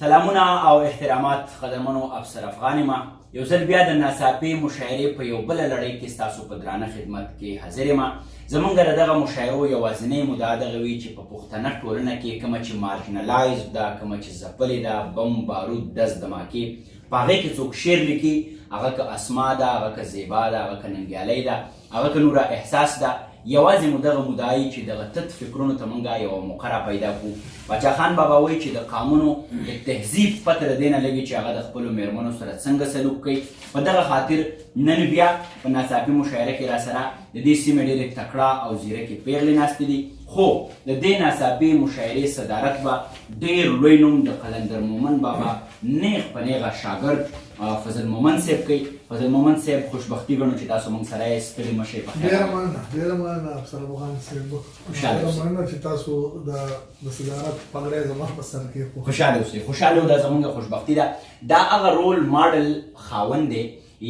سلامونه او احترامات قدرمنو افسر افغان ما یو ځل بیا د ناڅاپي مشاعرې په یو بله لړۍ کې ستاسو په درانه خدمت کې حاضر یم. زموږ د دغه مشاعرو یوازینۍ مدعا دغه وي چې په پښتنه ټولنه کې کومه چې مارجنلایز ده، کومه چې ځپلې ده، بم بارود ډز دماکې په هغې کې څوک شعر لیکي، هغه که اسما ده، هغه که زیبا ده، هغه که ننګیالی ده، هغه که نوره احساس ده، یوازې مو دغه مدعا چې دغه تت فکرونو ته موږ یوه موقع پیدا کړو. باچا خان بابا وایي چې د قامونو د تهذیب پته د دې نه لګي چې هغه د خپلو مېرمنو سره څنګه سلوک کوي. په دغه خاطر نن بیا په ناڅاپي مشاعره کې راسره د دې سیمې ډېرې تکړه او زیرکې پیغلې ناستې دي، خو د دې ناڅاپي مشاعرې صدارت به ډېر لوی نوم د قلندر مومن بابا نیغ په نیغه شاګرد فضل مومن صاحب کوي. فضل مومن صاحب خوشبختي ګڼو چې تاسو موږ سره یې ستړي مه شئ. په خیر ډېره مننه افسر افغان صاحب، ډېره مننه چې تاسو د صدارت پګړۍ زما په سر کې خوشحاله اوسئ. خوشحاله دا زموږ خوشبختي ده. دا هغه رول ماډل خاوند دی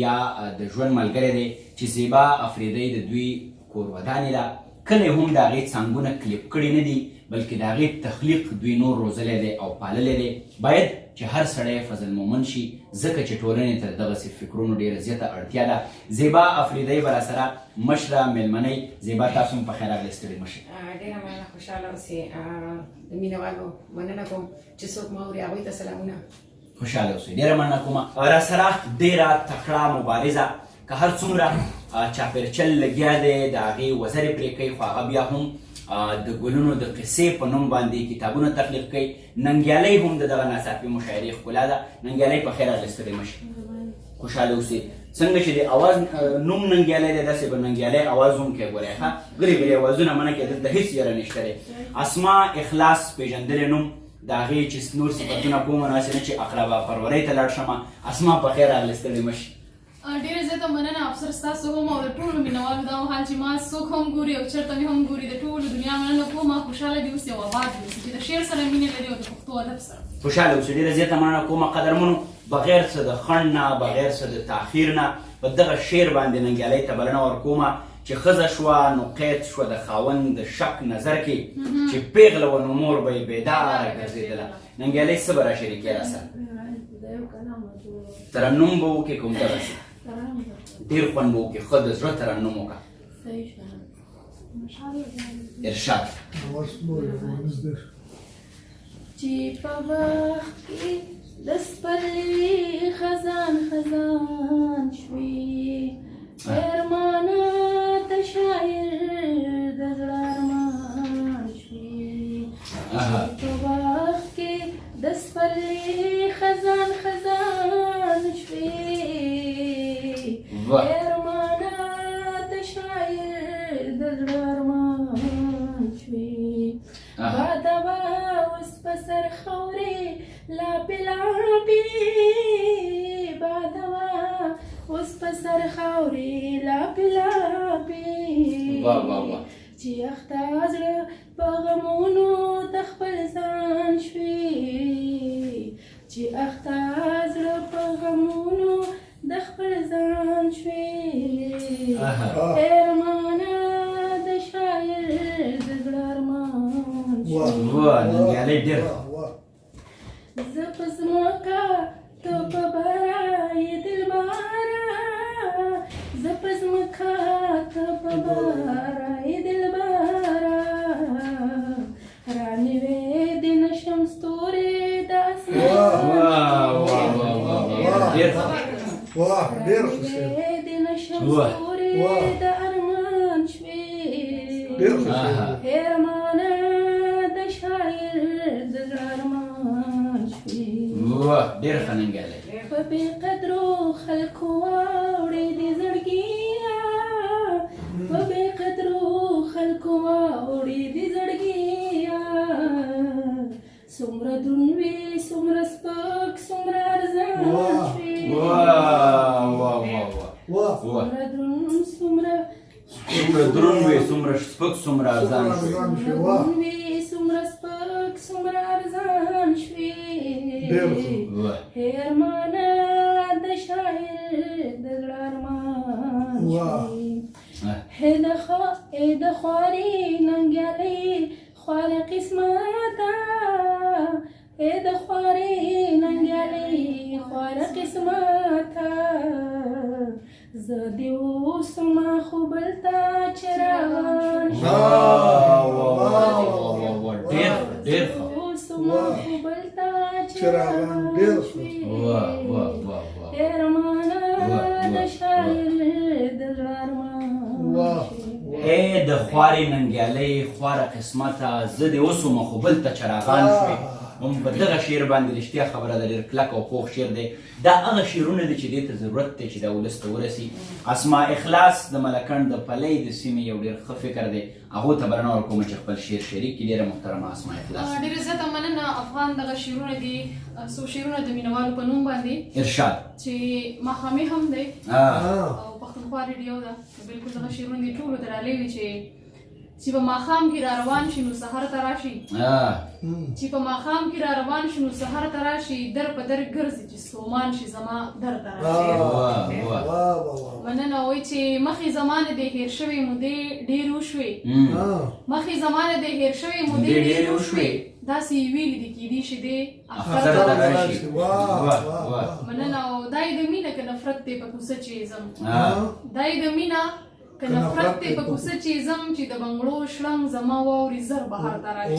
یا د ژوند ملګری دی چې زیبا افریدی د دوی کورودانې ده. کله هم د هغې څانګونه کلیپ کړي نه دي، بلکې د هغې تخلیق دوی نور روزلی دی او پاللی دی. باید چې هر سړی فضل مومن شي، ځکه چې ټولنې ته د دغسې فکرونو ډېره زیاته اړتیا ده. زیبا افریدی به راسره مشره مېلمنۍ. زیبا تاسو هم په خیر راغلئ، ستړي مه شئ. ډېره مننه، خوشحاله اوسئ. د مینهوالو مننه کوم چې څوک ما اوري، هغوی ته سلامونه. خوشحاله اوسئ. ډېره مننه کومه. راسره ډېره تکړه مبارزه، که هر څومره چاپېرچل لګیا دی، د هغې وزرې پرې کوي، خو هغه بیا هم د ګلونو د قصې په نوم باندې کتابونه تخلیق کوي. ننګیالی هم د دغه ناڅاپي مشاعرې ښکلا ده. ننګیالی په خیر راغلئ، ستړي مه شئ. خوشحاله اوسئ. څنګه چې د اواز نوم ننګیالی دی، داسې به ننګیالی اواز هم کوي. ګورئ ښه ګرې ګرې اوازونه منه کوي، دلته هېڅ یره نشته دی. اسما اخلاص پېژندلی نوم د هغې چې نور صفتونه کومه ناسې نه چې اقربا پرورۍ ته لاړ شمه. اسما په خیر راغلئ، ستړي مه شئ. ډېره زیاته مننه افسر ستاسو هم او د ټولو مینهوالو دا حال چې ما څوک هم ګوري او چېرته مې هم ګوري، د ټولو دنیا مننه کوم. خوشحاله دې اوسي او آباد دې اوسي چې د شعر سره مینې لري او د پښتو ادب سره. خوشحاله اوسئ. ډېره زیاته مننه کومه قدرمنو. بغیر څه د خنډ نه، بغیر څه د تاخیر نه په دغه شعر باندې ننګیالی ته بلنه ورکومه چې ښځه شوه نو قید شوه د خاوند د شک نظر کې، چې پیغله وه نو مور به یې بیداره ګرځېدله. ننګیالی څه به راشریکې راسره ترنم به وکړې کوم دغسې ډېر خوند به وکړي. ښه د زړه ترنم وکړه. ارشاد. چې په وخت کې د سپرلي خزان خزان شوي، ارمانه د شاعر د زړه ارمان شوي. چې په وخت کې د سپرلي خزان خزان شوي، ارمانه د شاعر د زړه ارمان شوي. بادوه اوس په سر خاورې لاپې لاپې، بادوه اوس په سر خاورې لاپې لاپې، چې اخته زړه په غمونو د خپل ځان شوي، چې اخته زړه په غمونو د خپل ځان شوي. ارمانه د شاعر د زړه ارمان شوي. ننګیالی ډېر زه په ځمکه ته په باره یې دلباره، زه په ځمکه ته په باره یې دلباره، رانیوې دې نشم ستورې د اسمان، رانیوې دې نشم ستورې د ارمان شوي. ارمانه د شاعر د زړه ارمان شوي. ډېر ښه ننګیالی. په بې قدرو خلکو واوړې دې زړګیه، په بې قدرو خلکو واوړې دې زړګیه، څومره دروند وي څومره سپک څومره ارزان شوي، څومره دروند څومره دروند وي څومره سپک څومره ارزان شوي، دروند وي څومره سپک څومره ارزان شوي. ارمانه د شاعر د زړه ارمان شوي. د خوارې ننګیالۍ خوارې قسمته، د خوارې ننګیالۍ خواره قسمته زه دې اوسمه خو بل ته چې روان ډېر اوسمه خو بل ته چې روان ارمانه د شاعر د زړه ارمان ای د خوارې ننګیالۍ خواره قسمته زه دې اوسمه خو بل ته چراغان شوې هم په دغه شعر باندې رښتیا خبره ده ډېر کلک او پوخ شعر دی دا هغه شعرونه دي چې دې ته ضرورت دی چې دا ولس ته ورسي اسماء اخلاص د ملکنډ د پلۍ د سیمې یو ډېر ښه فکر دی هغو ته بلنه ورکوم چې خپل شعر شریک کړي ډېره محترمه اسماء اخلاص ډېره زیاته مننه افغان دغه شعرونه دي څو شعرونه د مینوالو په نوم باندې ارشاد چې ماښامي هم دی او پښتونخوا ریډیو ده بلکل دغه شعرونه دي ټولو ته ډالۍ وي چې په ماښام کې را روان شي نو سحر ته راشي چې په ماښام کې را روان شي نو سحر ته راشي در په در ګرځي چې ستومان شي زما در ته راشي مننه وایي چې مخې زمانه دې هېر شوې مودې ډېر وشوې مخې زمانه دې هېر شوې مودې ډېر وشوې داسې یې ویلي دي کېدی شي دې اختر ته راشي مننه او دا یې د مینه که نفرت دی په کوڅه چې ځم دا یې د مینه که نفرت دی په کوڅه چې ځم چې د بنګړو شړنګ زما واوري زر بهر ته راشي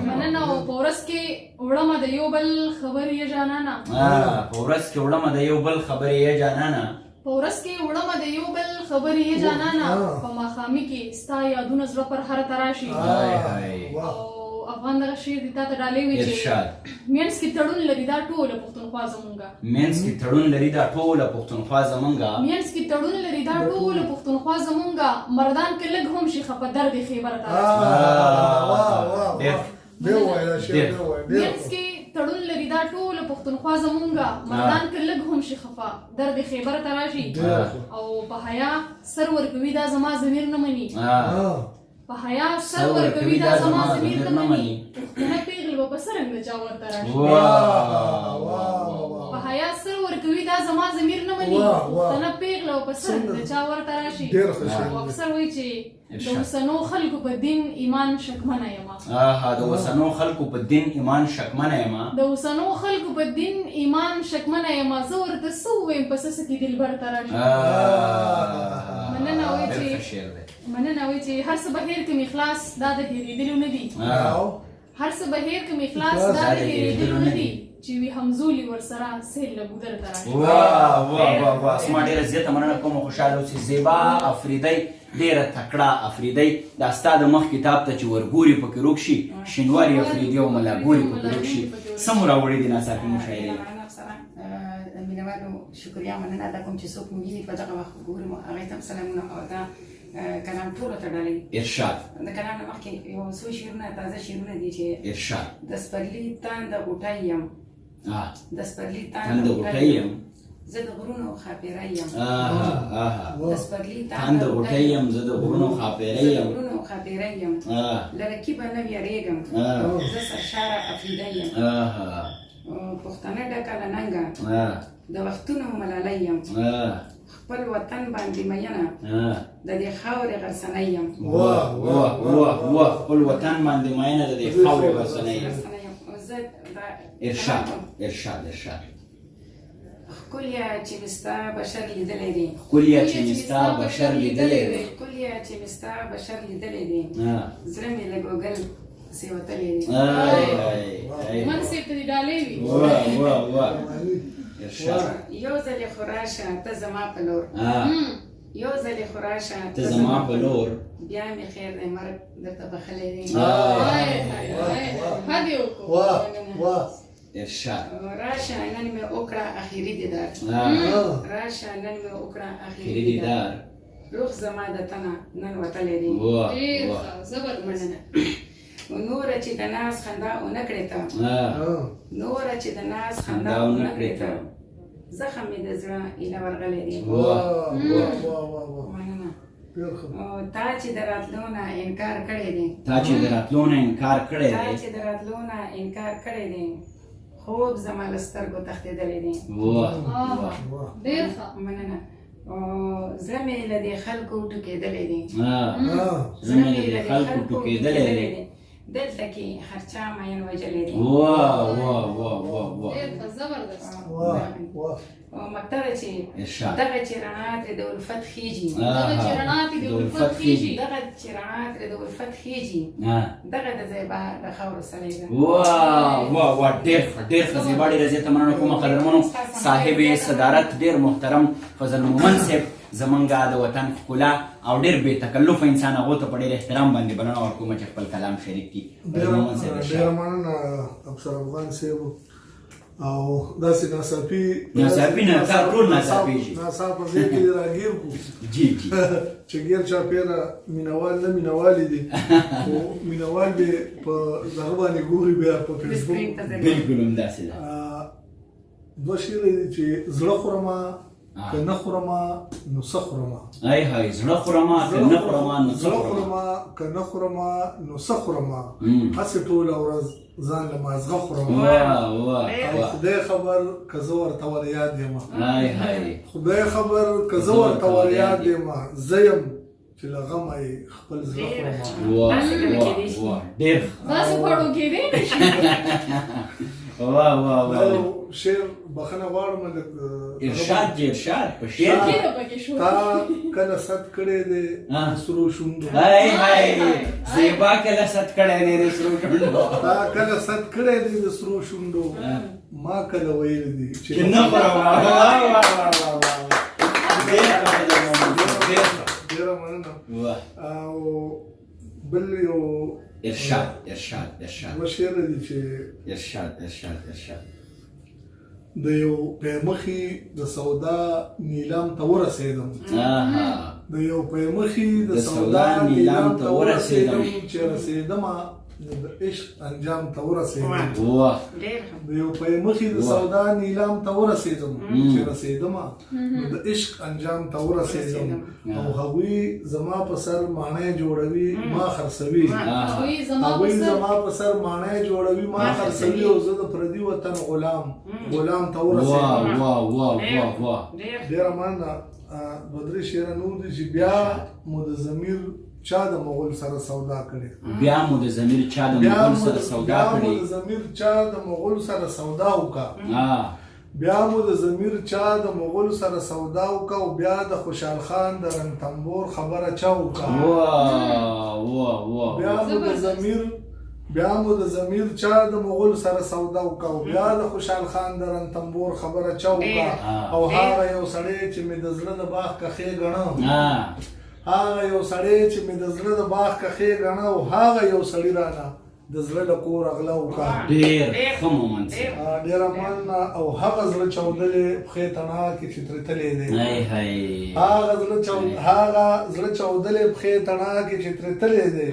مننه او په ورځ کې وړمه د یو بل خبرې یې جانانه په ورځ کې وړمه د یو بل خبرې یې جانانه په ورځ کې وړمه د یو بل خبرې یې جانانه په ماښامي کې ستا یادونه زړه پر هر ته راشي افغان دغه شعر دي تا ته ډالۍ وي چې مینځ کې تړون لري دا ټوله پښتونخوا زمونږه مینځ کې تړون لري دا ټوله پښتونخوا زمونږه مینځ کې تړون لري دا ټوله پښتونخوا زمونږه مردان کې لږ هم شي خپه درد خیبر ته مینځ کې تړون لري دا ټوله پښتونخوا زمونږه مردان کې لږ هم شي خفه درد خیبر ته راشي او په حیا سر ورکوي دا زما ضمیر نه مني په حیا سر ورکوي دا زما ضمیر نه مني پښتنه پیغله به په څرنګه چا ورته راشي په حیا سر ورکوي دا زما ضمیر نه مني پښتنه پیغله به په څرنګه چا ورته راشي او اکثر وایي چې د اوسنو خلکو په دین ایمان شکمنه یمه د اوسنو خلکو په دین ایمان شکمنه یمه د اوسنو خلکو په دین ایمان شکمنه یمه زه ورته څه ووایم په څه کې دلبر ته راشي مننه وایي چې هر څه بهیر کې مې خلاص دا د هېرېدلو نه دي هر څه بهیر کې مې خلاص دا د هېرېدلو نه دي چې وي همزولي ورسره سیل له ګودر ته راشي اسما ډېره زیاته مننه کوم خوشحاله اوسې زیبا افریدی ډېره تکړه افریدی دا ستا د مخ کتاب ته چې ورګوري پکې روک شي شینواري افریدي او ملاګوري پکې روک شي څه مو راوړي دي ناڅاپي مشاعرې مینوالو شکریا مننه دا کوم چې څوک مو ویني په دغه وخت ګورم هغې ته هم سلامونه او دا کلام ټولو ته ډالۍ ارشاد د کلام نه مخکې یو څو شعرونه تازه شعرونه دي چې ارشاد د سپرلي تانده غوټی یم د سپرلي تانده غوټی یم زه د غرونو ښاپېری یم د سپرلي تانده غوټی یم زه د غرونو ښاپېری یم له رقیبه نه ویرېږم زه سرشاره افریدی یم پښتانه ډکه له ننګه د وختونو ملالی یم خپل وطن باندې مینه د دې خاورې غرڅنی یم خپل وطن باندې مینه د دې خاورې غرڅنی یم ارشاد ښکليه چې مې ستا بشر لیدلی دی ښکليه چې مې ستا بشر لیدلی دی ښکليه چې مې ستا بشر لیدلی دی زړه مې له ګوګل پسې وتلی دی من صاحب ته دې ډالۍ وي یو ځلې خو راشه ته زما په لور یو ځلې خو راشه ته زما په لور بیا مې خیر دی مرګ درته بخلی دی ښه دې وکړو ارشاد راشه نن مې وکړه اخري دیدار راشه نن مې وکړه اخري دیدار روح زما د تنه نن وتلی دی ډېر زبر مننه نوره چې د ناز خندا ونه کړې ته نوره چې د ناز خندا ونه کړې ته زخم مې د زړه ایله ورغلی دی مننه تا چې د راتلو نه انکار کړی دی تا چې د راتلو نه انکار کړی دی خوب زما له سترګو تښتېدلی دی ډېر ښه مننه زړه مې له دې خلکو ټوکېدلی دی زړه مې له دې خلکو ټوکېدلی دی دلته کې هر چا مین وجلی دی واه واه واه واه واه ډېر ښه، زبردست. واه واه او مطلب چې ارشاد. دغه چې رڼا ترې د الفت خیږي دغه چې رڼا کې د الفت خیږي. دغه چې رڼا ترې د الفت خیږي دغه د زیبا د خاورو سړی ده. واه واه واه ډېر ښه زیبا ډېره زیاته مننه کوم قدرمنو صاحب صدارت ډېر محترم فضل مومن صاحب زمونږه د وطن ښکلا او ډېر بې تکلفه انسان هغو ته په ډېر احترام باندې بلنه ورکوم چې خپل کلام شریک کړي. ډېره مننه افسر افغان صاحب او داسې ناڅاپي نه ټول ناڅاپي شي ناڅاپه ځای کې راګیر کړو جی جی چې ګیر چاپېره مینوال نه مینوالې دي خو مینوال به په دغه باندې ګوري بیا په فیسبوک بالکل همداسې ده. دوه شعرې دي چې زړه خورمه که نه خورمه نو څه خورمه ای های زړه خورمه که نه خورمه نو څه زړه خورمه خورمه که نه خورمه نو څه خورمه هسې ټوله ورځ ځان له مازغه خورمه واه واه او خدای خبر که زه ورته ور یاد یم ای های خدای خبر که زه ورته ور یاد یم زه یم چې له غمه یې خپل زړه خورمه. واه واه واه ډېر داسې خوړو کېدی نه شي. واه واه دا واه یو شعر بخښنه غواړم ارشاد جی ارشاد په شعر کې کېده پکې شو. تا کله ست کړی دی د سرو شونډو ای های زیبا کله ست کړی دی د سرو شونډو تا کله ست کړی دی د سرو شونډو ما کله ویل دي چې نه خورمه. واه واه واه واه ډېره مننه. واه او بل یو ارشاد ارشاد ارشاد دوه شعر دي چې ارشاد ارشاد ارشاد د یو پیمخي د سودا نیلام ته ورسېدم د یو پیمخي د سودا نیلام ته ورسېدم چې رسېدمه د عشق انجام ته ورسېدم. واه د یو پیمخي د سودا نیلام ته ورسېدم چې رسېدمه د عشق انجام ته ورسېدم او هغوی زما په سر ماڼۍ جوړوي ما خرڅوي هغوی زما هغوی په سر زما په سر ماڼۍ جوړوي ما خرڅوي او زه د پردي وطن غلام ته ورسېدم. واه واه واه واه واه ډېره مننه. دوه درې شعره نور دي چې بیا مو د ضمیر چا د مغول سره سودا کړې بیا مو د ضمیر چا د مغول سره سودا بیا مو کړې د ضمیر چا د مغول سره سودا وکړه بیا مو د ضمیر چا د مغول سره سودا وکړه او بیا د خوشحال خان د رنګ تنبور خبره چا وکړه. واه واه واه بیا مو د ضمیر چا د مغول سره سودا وکړه او بیا د خوشحال خان د رنګ تنبور خبره چا وکړه او هغه یو سړی چې مې د زړه د باغ کښې ګڼه هغه یو سړی چې مې د زړه د باغ کښې ګڼه او هغه یو سړی رانه د زړه له کوره غلا وکړه. ډېر ښه مومنت صاحب. ډېره مننه. او هغه زړه چاودلې پښې تڼاکې چې ترې تللی دی هغه زړه چاودلې پښې تڼاکې چې ترې تللی دی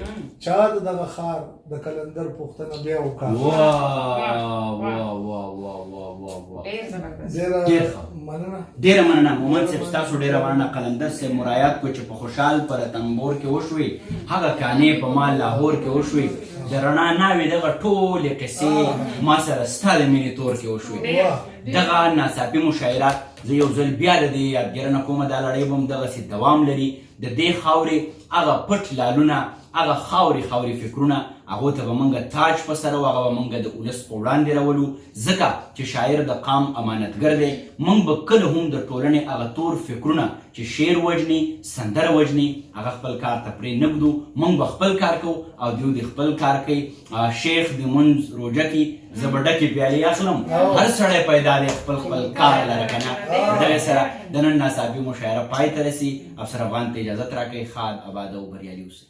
چا د دغه ښار د کلندر پوښتنه بیا وکړه. واه واه واه واه واه واه ډېره مننه مومند صاحب ستاسو ډېره مننه. قلندر صاحب مرایات کو چې په خوشحال پر تنبور کې وشوي هغه کانې په ما لاهور کې وشوي د رڼا ناوې دغه ټولې قصې ما سره ستا د مینې تور کې وشوي. دغه ناڅاپي مشاعرات زه یو ځل بیا د دې یادګیرنه کومه دا لړۍ به هم دغسې دوام لري. د دې خاورې هغه پټ لالونه هغه خاورې فکرونه هغو ته به موږ تاج په سر او هغه به موږ د ولس په وړاندې راولو ځکه چې شاعر د قام امانتګر دی. موږ به کله هم د ټولنې هغه تور فکرونه چې شعر وژني سندره وژني هغه خپل کار ته پرې نه ږدو. موږ به خپل کار کوو او دوی د خپل کار کوي. شیخ د مونځ روژه کې زه به ډکې پیالې اخلم هر سړی پیدا دی خپل کار لره که نه. په دغې سره د نن ناڅاپي مشاعره پای ته رسي. افسر افغان ته اجازت راکوئ. ښاد آباد او بریالي اوسئ.